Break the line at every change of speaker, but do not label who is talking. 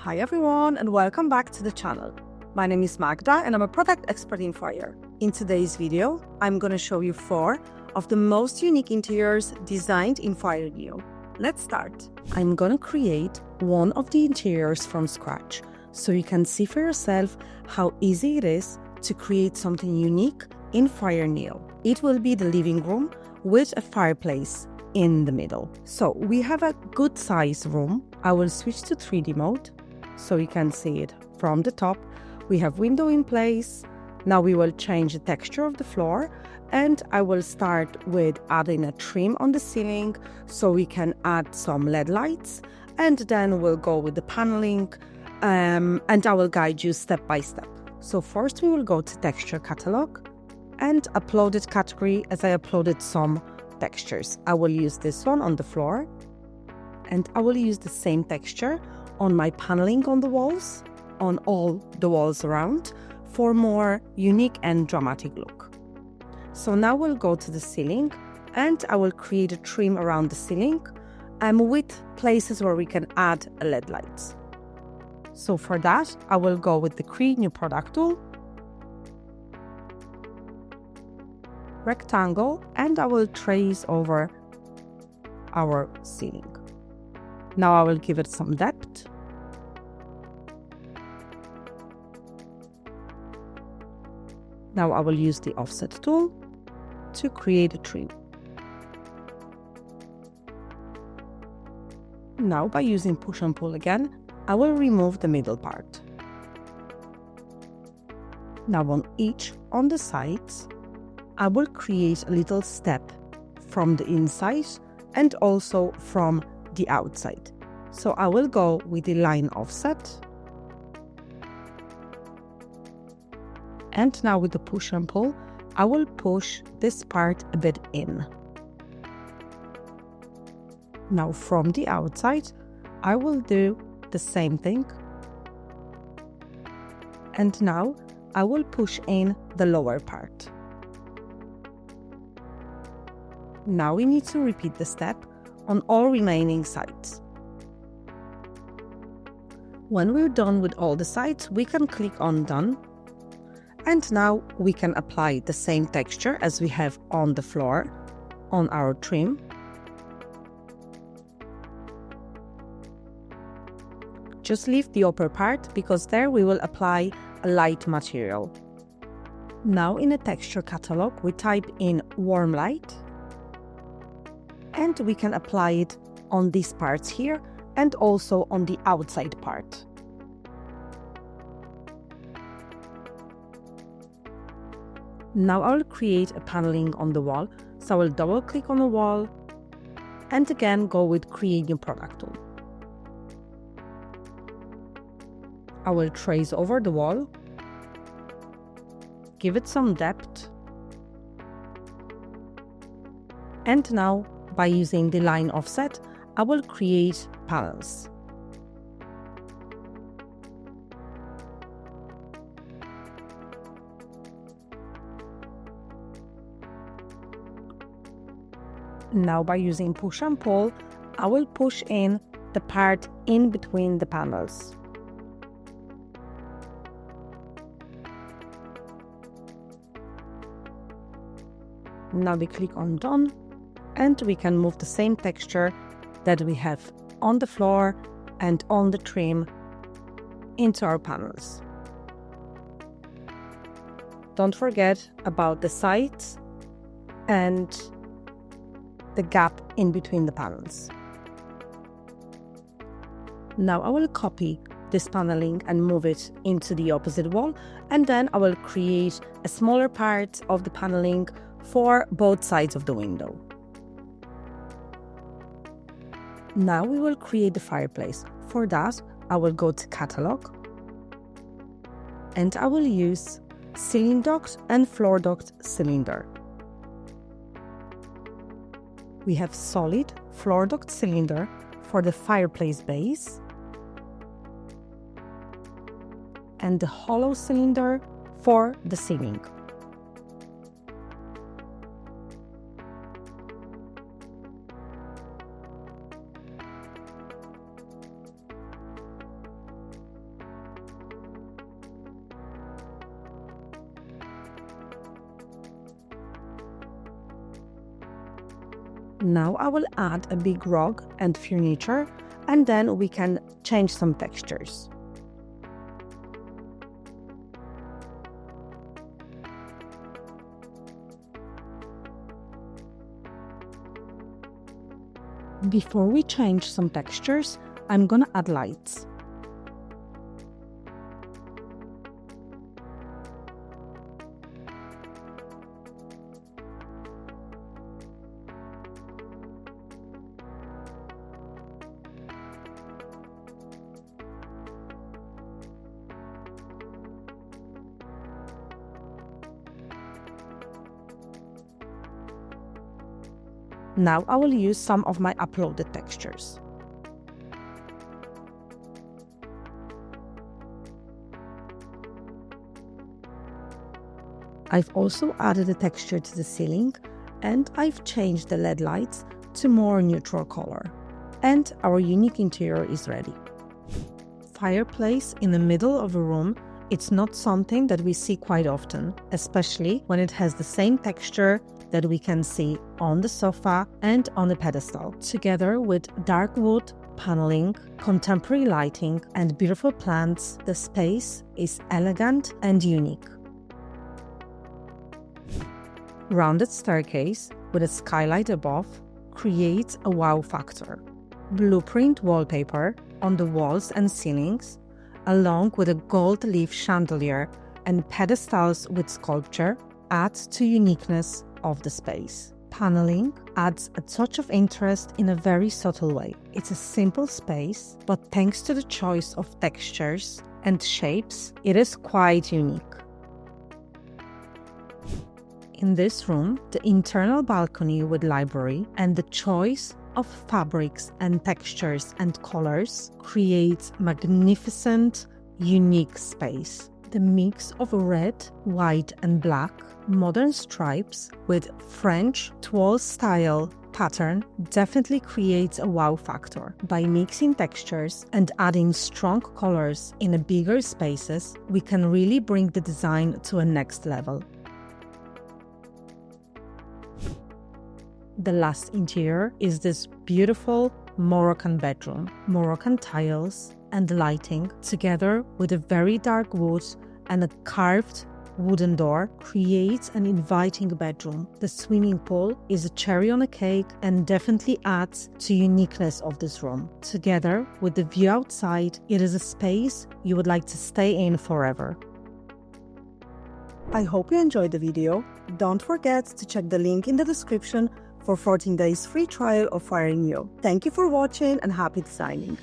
Hi everyone and welcome back to the channel. My name is Magda and I'm a product expert in Foyr. In today's video, I'm going to show you 4 of the most unique interiors designed in Foyr Neo. Let's start. I'm going to create one of the interiors from scratch so you can see for yourself how easy it is to create something unique in Foyr Neo. It will be the living room with a fireplace in the middle. So we have a good size room. I will switch to 3D mode so you can see it from the top. We have window in place. Now we will change the texture of the floor, and I will start with adding a trim on the ceiling so we can add some LED lights, and then we'll go with the paneling and I will guide you step by step. So first we will go to texture catalog and uploaded category, as I uploaded some textures. I will use this one on the floor, and I will use the same texture on my paneling on the walls, on all the walls around, for more unique and dramatic look. So now we'll go to the ceiling and I will create a trim around the ceiling with places where we can add LED lights. So for that, I will go with the Create New Product tool, rectangle, and I will trace over our ceiling. Now I will give it some depth. Now I will use the offset tool to create a trim. Now by using push and pull again, I will remove the middle part. Now on the sides, I will create a little step from the inside and also from the outside. So I will go with the line offset. And now with the push and pull, I will push this part a bit in. Now from the outside, I will do the same thing. And now I will push in the lower part. Now we need to repeat the step on all remaining sides. When we're done with all the sides, we can click on Done. And now we can apply the same texture as we have on the floor on our trim. Just leave the upper part because there we will apply a light material. Now in a texture catalog, we type in warm light, and we can apply it on these parts here and also on the outside part. Now I will create a paneling on the wall. So I will double click on the wall and again go with Create New Product tool. I will trace over the wall, give it some depth, and now by using the line offset, I will create panels. Now by using push and pull, I will push in the part in between the panels. Now we click on Done, and we can move the same texture that we have on the floor and on the trim into our panels. Don't forget about the sides and the gap in between the panels. Now I will copy this paneling and move it into the opposite wall, and then I will create a smaller part of the paneling for both sides of the window. Now we will create the fireplace. For that, I will go to Catalog, and I will use Ceiling Duct and Floor Duct Cylinder. We have solid floor duct cylinder for the fireplace base and the hollow cylinder for the ceiling. Now I will add a big rug and furniture, and then we can change some textures. Before we change some textures, I'm gonna add lights. Now I will use some of my uploaded textures. I've also added a texture to the ceiling, and I've changed the LED lights to more neutral color. And our unique interior is ready. Fireplace in the middle of a room, it's not something that we see quite often, especially when it has the same texture that we can see on the sofa and on the pedestal. Together with dark wood, paneling, contemporary lighting, and beautiful plants, the space is elegant and unique. Rounded staircase with a skylight above creates a wow factor. Blueprint wallpaper on the walls and ceilings, along with a gold leaf chandelier and pedestals with sculpture, adds to uniqueness of the space. Paneling adds a touch of interest in a very subtle way. It's a simple space, but thanks to the choice of textures and shapes, it is quite unique. In this room, the internal balcony with library and the choice of fabrics and textures and colors creates magnificent, unique space. The mix of red, white and black, modern stripes with French toile style pattern definitely creates a wow factor. By mixing textures and adding strong colors in a bigger spaces, we can really bring the design to a next level. The last interior is this beautiful Moroccan bedroom. Moroccan tiles and lighting, together with a very dark wood and a carved wooden door, creates an inviting bedroom. The swimming pool is a cherry on a cake and definitely adds to uniqueness of this room. Together with the view outside, it is a space you would like to stay in forever. I hope you enjoyed the video. Don't forget to check the link in the description for 14 days free trial of Foyr Neo. Thank you for watching and happy designing.